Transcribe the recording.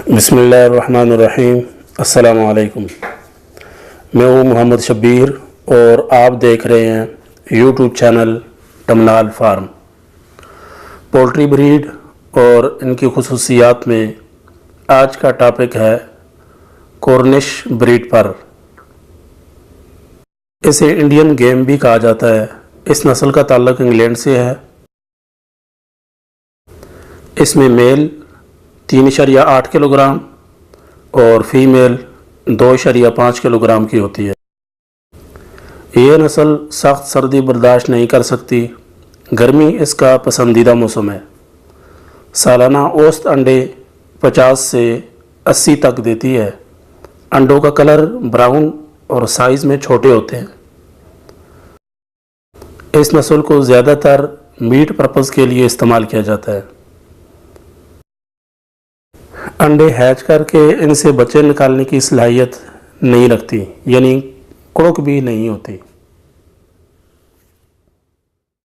बिस्मिल्लाहिर्रहमानिर्रहीम। अस्सलामु अलैकुम। मैं हूँ मोहम्मद शब्बीर और आप देख रहे हैं YouTube channel Tamnal farm. Poultry breed और इनकी खुसूसियात में आज का टॉपिक है कॉर्निश ब्रीड पर। इसे इंडियन गेम भी कहा जाता है। इस नस्ल का ताल्लुक इंग्लैंड से है। इसमें मेल 3.8 किलोग्राम और फीमेल 2.5 किलोग्राम की होती है। ये नस्ल सख्त सर्दी बर्दाश्त नहीं कर सकती। गर्मी इसका पसंदीदा मौसम है। सालाना औसत अंडे 50 से 80 तक देती है। अंडों का कलर ब्राउन और साइज़ में छोटे होते हैं। इस नस्ल को ज़्यादातर मीट पर्पज़ के लिए इस्तेमाल किया जाता है। अंडे हैच करके इनसे बच्चे निकालने की सलाहियत नहीं रखती, यानी कुड़क भी नहीं होती।